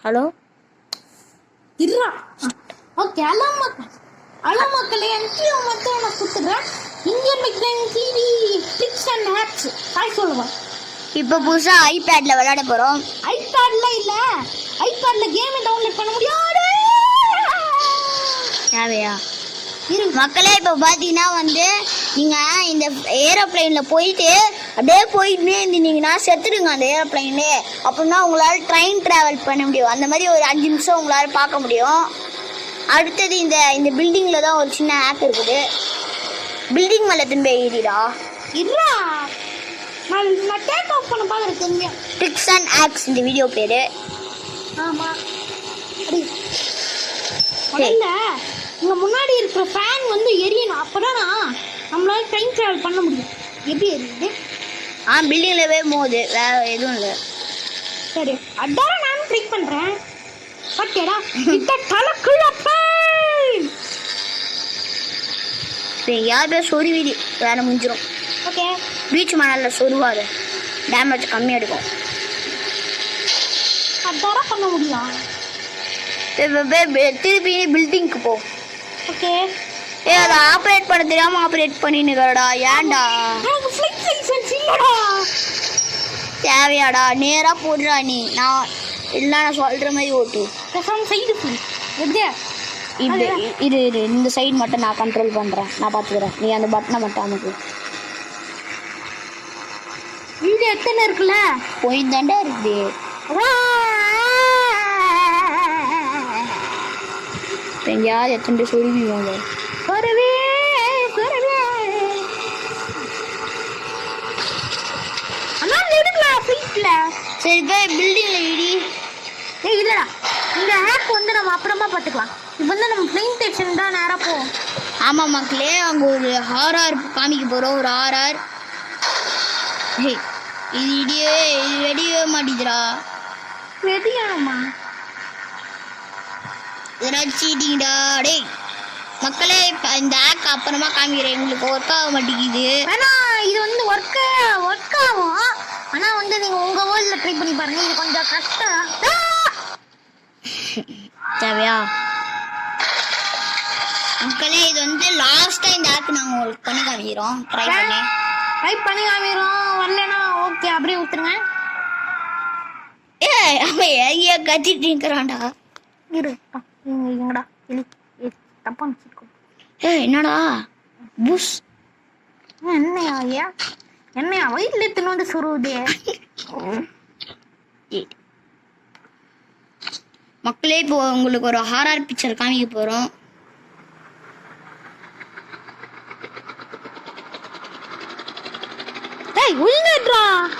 Hello இருடா. Okay hello மக்களே, எனக்கு மட்டும் நான் கொடுத்துட்றேன். Indian McClain TV tips and hacks hi சொல்லுவேன். இப்போ புதுசாக ஐபேடில் விளையாட போகிறோம். ஐபேட்ல இல்லை, ஐபேட்ல கேமை டவுன்லோட் பண்ண முடியாது. தேவையா மக்களே? இப்போ பார்த்தீங்கன்னா வந்து நீங்கள் இந்த ஏரோப்ளைனில் போயிட்டு அப்படியே போயிட்டுனே இருந்தீங்கன்னா செத்துடுங்க அந்த ஏரோப்ளைன்லே. அப்படின்னா உங்களால் ட்ரெயின் ட்ராவல் பண்ண முடியும். அந்த மாதிரி ஒரு 5 நிமிஷம் உங்களால் பார்க்க முடியும். அடுத்தது இந்த இந்த பில்டிங்கில் தான் ஒரு சின்ன ஆப் இருக்குது. பில்டிங் மேலே திரும்ப ஏறிடா. இருடா, நான் டேக் ஆஃப் பண்ண பார்க்குறேன். டிப்ஸ் அண்ட் ஹேக்ஸ் இந்த வீடியோ பேர். ஆமாம், முதல்ல இங்கே முன்னாடி இருக்கிற ஃபேன் வந்து எரியணும். அப்போதான் நம்மளால ட்ரெயின் ட்ராவல் பண்ண முடியும். எப்படி எரியுது? பில்டிங்லவே போகுது, வேற எதுவும் இல்லை. சரி, அதான் நானும் ட்ரை பண்ணுறேன். பட்டேடா இந்த தலைக்குழப்பை யாருமே சொருவிடி வேற முடிஞ்சிடும். ஓகே, பீச் மணலில் சொருவாது, டேமேஜ் கம்மியாக இருக்கும். அதான் பண்ண முடியும். திருப்பி பில்டிங்க்கு போ. ஓகே, அதை ஆப்ரேட் பண்ண தெரியாம ஆப்ரேட் பண்ணினுக்கடா. ஏன்டா? ஃப்ளைட் லைசென்ஸ் இல்லடா. தேவையாடா? நேரா போடுறா நீ. நான் இல்லை, நான் சொல்ற மாதிரி ஓட்டு. சைடு எப்படியா? இது இந்த சைடு மட்டும் நான் கண்ட்ரோல் பண்றேன், நான் பாத்துக்கிறேன். நீ அந்த பட்டனை மட்டும் அமைக்கு. வீடு எத்தனை இருக்குல்ல? போய் தாண்டா இருக்குது. எங்கேயாவது எத்தனை சொருவிவாங்க. சரி, போய் பில்டிங்ல இடி. இல்லடா, இந்த ஆப் வந்து நம்ம அப்புறமா பார்த்துக்கலாம். இப்போ வந்து நம்ம பிளைன் ஸ்டேஷன் தான் நேராக போவோம். ஆமாம் மக்களே, அங்கே ஒரு ஹாரர் காமிக்க போகிறோம். ஒரு ஹாரர். இது வெடியவே மாட்டேங்குதுடா. வெடியானம்மா இதெல்லாம் சீட்டிங்கடா. டேய் மக்களே, இந்த ஆப் அப்புறமா காமிக்கிறேன். எங்களுக்கு ஒர்க் ஆக மாட்டேங்குது. ஏன்னா இது வந்து ஒர்க் ஆகும். ஆனால் வந்து நீங்கள் உங்கள் வேர்ல்டில் ட்ரை பண்ணி பாருங்கள். இது கொஞ்சம் கஷ்டம். தேவையா மக்களே? இது வந்து லாஸ்ட்டாக இந்த ஆப் நாங்கள் உங்களுக்கு பண்ணி காமிக்கிறோம். ட்ரை பண்ணி காமிக்கிறோம். வரலன்னா ஓகே, அப்படியே விட்டுருங்க. அவன் எங்கேயா கத்திட்டு இருக்கிறான்டா. எங்கடா தப்பா வச்சுக்கோ. என்னடா புஷ்? என்னையா வயிற்றுல எத்தனை வந்து சுருவுதே. மக்களே, இப்போ உங்களுக்கு ஒரு ஹாரர் பிக்சர் காமிக்க போறோம்.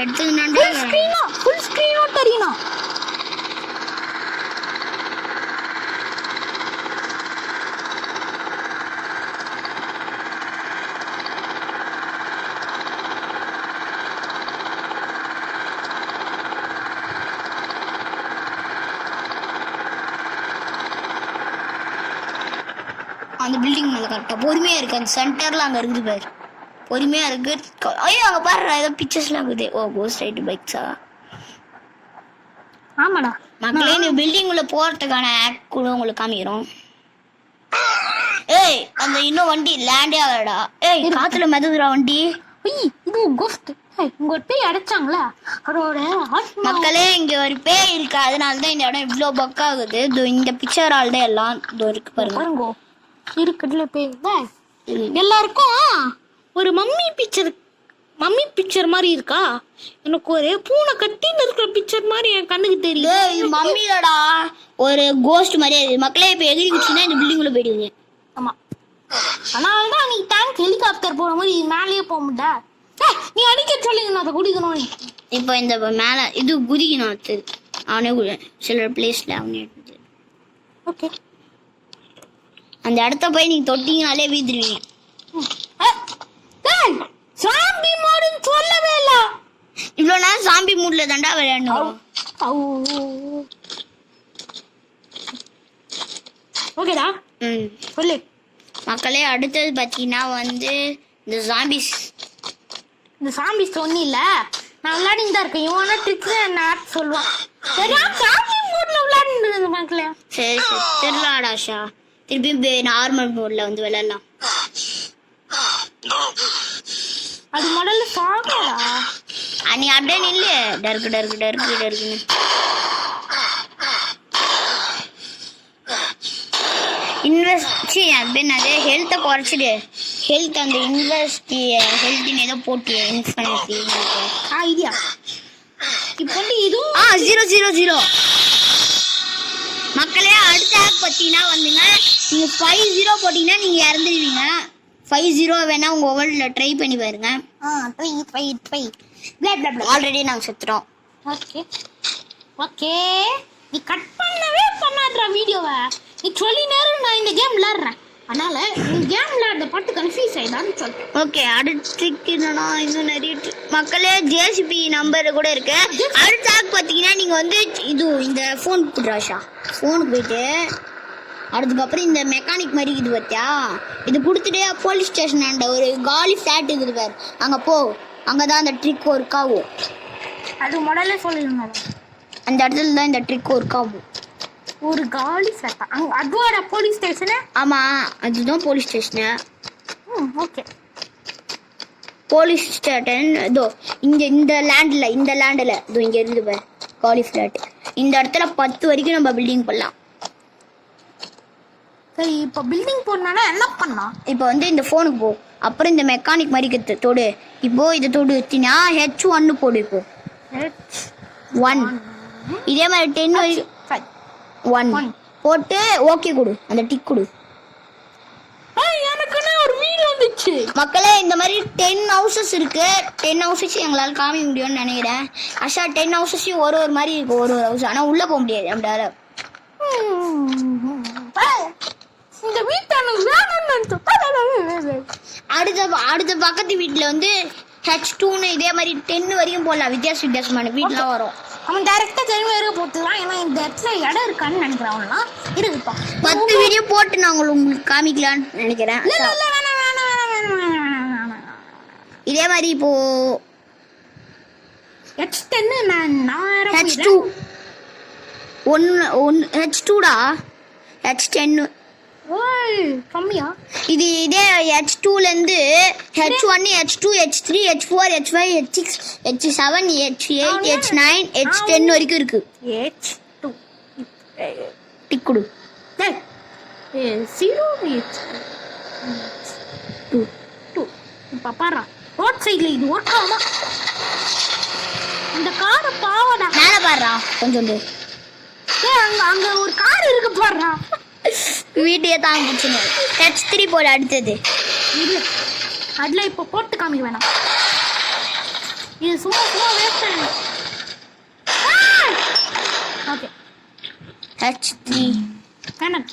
எடுத்துக்கிட்டா ஃபுல் ஸ்கிரீனோ தெரியணும். அந்த பில்டிங் மேலே கரெக்டாக பொறுமையாக இருக்குது. அந்த சென்டரில் அங்கே இருக்குது பாரு, பொறுமையாக இருக்குது. ஐயோ, அங்கே பாரு, ஏதோ பிக்சர்ஸ்லாம் இருக்குது. ஓ, கோஸ்ட் ரைட் பைக்ஸா? ஆமாடா மக்களே, இந்த பில்டிங் உள்ள போகிறதுக்கான ஆக்ட் கூட உங்களுக்கு காமிக்கிறோம். ஏய், அந்த இன்னும் வண்டி லேண்டே ஆகலடா. ஏய், காற்றுல மெதுதுடா வண்டி. இது கோஸ்ட். இங்க ஒரு பேய் அடைச்சாங்களா அதோட. மக்களே, இங்க ஒரு பேய் இருக்கு, அதனால தான் இந்த இடம் இவ்வளோ பக்கா ஆகுது. இந்த பிக்சரால் தான் எல்லாம் இருக்கு பாருங்க. இருக்குதுல பேய். எல்லாருக்கும் ஒரு மம்மி பிக்சர் மாதிரி இருக்கா? எனக்கு ஒரு பூனை கட்டின்னு இருக்கிற பிக்சர் மாதிரி என் கண்ணுக்கு தெரியல. இது மம்மிலடா, ஒரு கோஸ்ட் மாதிரியே இருக்கு. மக்களே, இப்போ எகிரிச்சுன்னா இந்த பில்டிங்குள்ள போயிடுவீங்க. ஆமா, அதனாலதான் நீ டேங்க் ஹெலிகாப்டர் போற மாதிரி மேலேயே போக முடியா. நீ அடிக்க சொல்லுங்க, நான் அதை குடிக்கணும். இப்போ இந்த மேலே இது குதிக்கணும். அடுத்தது அவனே சில பிளேஸ்ல அவனே எடுத்து. ஓகே, அந்த இடத்த போய் நீங்க தொட்டிங்கனாலே வீந்துருவீங்க. சாம்பி மோடுன்னு சொல்லவே இல்ல. இவ்வளோ நேரம் சாம்பி மூட்ல தாண்டா விளையாடணும். ஓகேடா, சொல்லு மக்களே. அடுத்தது பார்த்தீங்கன்னா வந்து இந்த சாம்பிஸ் ஒன்றும் இல்லை. நான் விளையாடின்னு தான் இருக்கேன். இவன் ட்ரிக்ஸ் என்ன சொல்லுவான். சாம்பி மூட்ல விளையாடுறது மக்களே. சரி சரி தெரியலாடா ஆஷா. திருப்பி நார்மல் மோட்ல வந்து விளையாடலாம். அது முதல்ல சாகடா. நீ அப்படியே நில்லு. டர்க்குன்னு இன்வெஸ்ட் அப்படின்னது ஹெல்த்தை குறைச்சிடு. ஹெல்த் அந்த ஹெல்த்தின்னு ஏதோ போட்டு இன்ஃபர்மேசி ஐடியா. இப்போ வந்து இதுவும் 000 மக்களே. அடுத்த ஆப் பார்த்தீங்கன்னா வந்துங்க, நீங்கள் 50 போட்டிங்கன்னா நீங்கள் இறந்துடுவீங்க. 50 வேணா உங்கள் ஓவரில் ட்ரை பண்ணி பாருங்க. ட்ரை ஆல்ரெடி நாங்கள் செத்துறோம். ஓகே நீ கட் பண்ணவே பண்ணாதடா வீடியோவை. நீ சொல்லி நேரம் நான் இந்த கேம் விளையாடுறேன். அதனால இந்த கேம் விளையாடுற பாட்டு கன்ஃபியூஸ் ஆயிடான்னு சொல்றேன். ஓகே அடுத்து என்னன்னா இன்னும் நிறைய மக்களே ஜேசிபி நம்பர் கூட இருக்கு. அடுத்த ஆப் பார்த்தீங்கன்னா நீங்கள் வந்து இந்த ஃபோன் கொடுறாஷா. ஃபோனுக்கு போயிட்டு அதுக்கப்புறம் இந்த மெக்கானிக் மாதிரி இது பார்த்தியா, இது கொடுத்துட்டு போலீஸ் ஸ்டேஷன் ஆண்ட ஒரு காலி ஃபிளாட் இருக்குது பாரு, அங்கே போ. அங்கே தான் அந்த ட்ரிக் ஒர்க் ஆகும். அது முதல்ல சொல்லிருந்தோம். அந்த இடத்துல தான் இந்த ட்ரிக் ஒர்க் ஆகும். ஒரு காலி ஃபிளாட் அதுவோட போலீஸ் ஸ்டேஷனு? ஆமாம் அதுதான் police station. Okay police station இதோ இந்த லேண்டில் இதோ இங்கே இருந்து பாரு காலி ஃபிளாட். இந்த இடத்துல 10 வரைக்கும் நம்ம பில்டிங் பண்ணலாம். சரி இப்போ பில்டிங் போடணும்னா என்ன பண்ணலாம்? இப்போ வந்து இந்த ஃபோனுக்கு போ. அப்புறம் இந்த மெக்கானிக் மாதிரி தொடு. இப்போ இதை தொடுத்தினா H1 போடு. இப்போ 1 இதே மாதிரி 10 1 போட்டு ஓகே கொடு. அந்த டிக் கொடு. எனக்குன்னு ஒரு வீடு வந்துச்சு மக்களே. இந்த மாதிரி 10 ஹவுசஸ் இருக்கு. 10 ஹவுசஸ் எங்களால் காமிக்க முடியும்னு நினைக்கிறேன். ஆஷா 10 ஹவுசஸையும் ஒரு மாதிரி இருக்கு. ஒரு ஹவுஸ் ஆனால் உள்ளே போக முடியாது நம்மளால. இந்த வீட்டை அடுத்த பக்கத்து வீட்டில் வந்து H2ன்னு இதே மாதிரி 10 வரைக்கும் போடலாம். வித்தியாசமான வீட்டுலாம் வரும். அவன் டைரக்டா தெரியும் வேற போட்டுலாம். ஏன்னா இந்த இடத்துல இடம் இருக்கான்னு நினைக்கிறேன். அவன்லாம் இருக்குப்பா. 10 வீடியோ போட்டு நான் உங்களுக்கு காமிக்கலான்னு நினைக்கிறேன். இதே மாதிரி இப்போ H10 H2 H2டா H10 கம்மியா? இது இதே H2லேருந்து H1 H2 H3 H4 H5 H6 H7 H8 H9 H10 வரைக்கும் இருக்கு. H2 டிக் கொடு. 0 H2 இப்போ பாரு ரோட் சைடில் இது ஓட்டாமா இந்த காரை பாவடா. மேலே பாடுறா கொஞ்சம். அங்க ஒரு கார் இருக்கு பாடுறா. வீட்டையே தாங்க பிடிச்சுங்க. H3 போல அடுத்தது இது அதில் இப்போ போட்டு காமிக்க வேணாம். இது சும்மா வேஸ்ட். ஓகே H3 வேணாம்.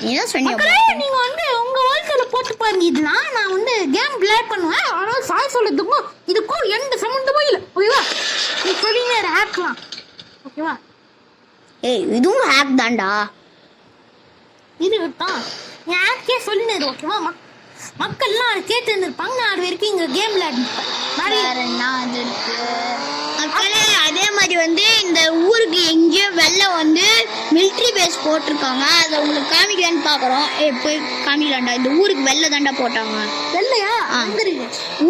நீதான் சொன்னீங்க. நீங்க வந்து உங்க வாழ்க்கையில போட்டு பாருங்க. இதெல்லாம் நான் வந்து கேம் பிளே பண்ணுவேன். ஆனால் சாய் சொல்றதுக்கும் இதுக்கும் எந்த சம்மந்தமும் இல்லை. ஓகேவா? நீ சொல்லிங்க ஹேக்லாம். ஓகேவா? இதுவும் ஹேக் தான்டா. இது தான் என் ஹேக்கே சொல்லினது. ஓகேவா? மக்கள்லாம் அதை கேட்டு இருந்திருப்பாங்க. நான் அது வரைக்கும் இங்கே கேம் விளையாடிப்பேன். மக்களே அதே மாதிரி வந்து இந்த ஊருக்கு எங்கேயோ வெளில வந்து மிலிட்ரி பேஸ் போட்டிருக்காங்க. அதை உங்களுக்கு காமிக்கலான்னு பார்க்குறோம். போய் காமிக்கலாம்டா. இந்த ஊருக்கு வெளில தாண்டா போட்டாங்க. வெள்ளையா?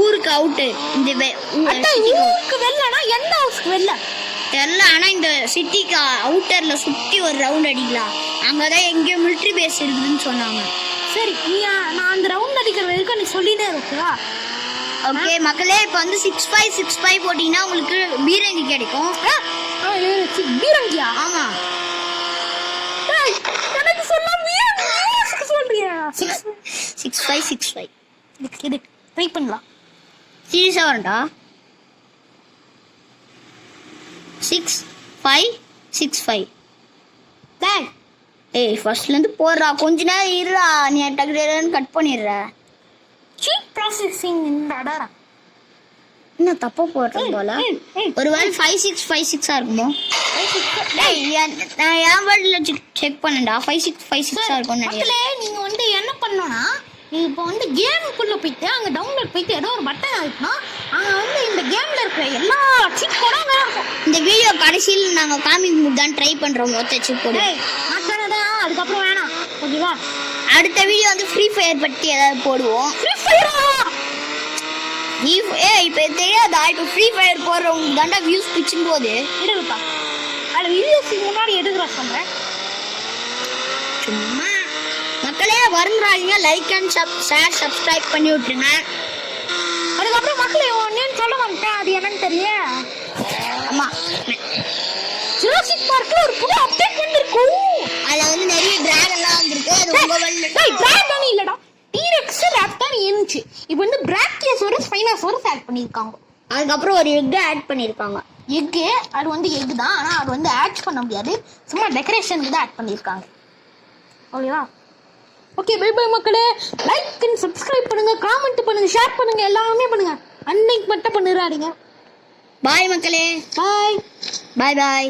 ஊருக்கு அவுட்டு. இந்த ஊருக்கு வெள்ளனா எந்த ஹவுஸ்க்கு வெள்ள தெரியல. ஆனால் இந்த சிட்டிக்கு அவுட்டரில் சுற்றி ஒரு ரவுண்ட் அடிக்கலாம். அங்கே தான் எங்கேயோ மிலிட்ரி பேஸ் இருக்குதுன்னு சொன்னாங்க. சரி நான் அந்த ரவுண்ட் அடிக்கிற வரைக்கும் நீ சொல்லிட்டே இருக்கா? ஓகே மக்களே. இப்போ வந்து 6565 போட்டிங்கன்னா உங்களுக்கு பீரங்கி கிடைக்கும். பீரங்கியா? ஆமாம். எனக்கு சொல்றியா? 6565 இது ட்ரை பண்ணலாம். சீரியஸாக வரண்டா. 6565 ஃபர்ஸ்ட்லேருந்து போடுறா. கொஞ்ச நேரம் இருடா. நீ டக்குன்னு கட் பண்ணிடுற. சீப் ப்ராசஸிங் இன்னும் தப்பா போடுறேன் போல. ஒரு வேளை 5656 இருக்குமோ? நான் என் வேர்டில் செக் பண்ணேன்டா. 5656 இருக்கும்னு நினைக்கிறேன். நீங்க வந்து என்ன பண்ணணும்னா இப்போ வந்து கேமுக்குள்ள போயிட்டு அங்க டவுன்லோட் போயிட்டு ஏதோ ஒரு பட்டன் ஆயிடுச்சுன்னா அங்க வந்து இந்த கேம்ல இருக்கிற எல்லா சீட் கூட அங்க இருக்கும். இந்த வீடியோ கடைசியில் நாங்க காமிக் மூட் தான் ட்ரை பண்றோம் மொத்த சிப் கோடு. டேய் நான் சொன்னதான் அதுக்கப்புறம் வேணாம் ஓகேவா? அடுத்த வீடியோ வந்து ஃப்ரீ ஃபயர் பத்தி ஏதாவது போடுவோம். ஃப்ரீ ஃபயரா? இப்ப தெரியாதா? இப்ப ஃப்ரீ ஃபயர் போடுறவங்க தாண்டா வியூஸ் பிச்சும் போது எடுப்பா. அது வீடியோஸ்க்கு முன்னாடி எடுக்கிற சொல்றேன். சும்மா மக்களே வருங்கிறாங்க, லைக் அண்ட் ஷேர் சப்ஸ்கிரைப் பண்ணி விட்டுருங்க. அதுக்கப்புறம் மக்களே ஒன்னேன்னு சொல்ல மாட்டேன், அது என்னன்னு தெரியல. ஆமா, ஜுராசிக் பார்க்ல ஒரு புது அப்டேட் வந்திருக்கும். அதுல வந்து நிறைய டிராகன்லாம் வந்திருக்கு. அது உங்க வழியில டேய் டிராகன் இல்லடா, டீரெக்ஸ் ராப்டர் இருந்துச்சு. இப்போ வந்து பிராக்கியோசோரஸ் ஸ்பைனோசோரஸ் ஆட் பண்ணிருக்காங்க. அதுக்கப்புறம் ஒரு எக் ஆட் பண்ணிருக்காங்க. எக் அது வந்து எக் தான், ஆனா அது வந்து ஆட் பண்ண முடியாது, சும்மா டெக்கரேஷனுக்கு தான் ஆட் பண்ணிருக்காங்க. ஓகேவா? ஓகே பை பை மக்களே. லைக் அண்ட் சப்ஸ்கிரைப் பண்ணுங்க, காமெண்ட் பண்ணுங்க, ஷேர் பண்ணுங்க, எல்லாமே பண்ணுங்க. அன்னைக்கு மட்டும் பண்ணிடாதீங்க. பாய் மக்களே. பாய் பாய் பாய்.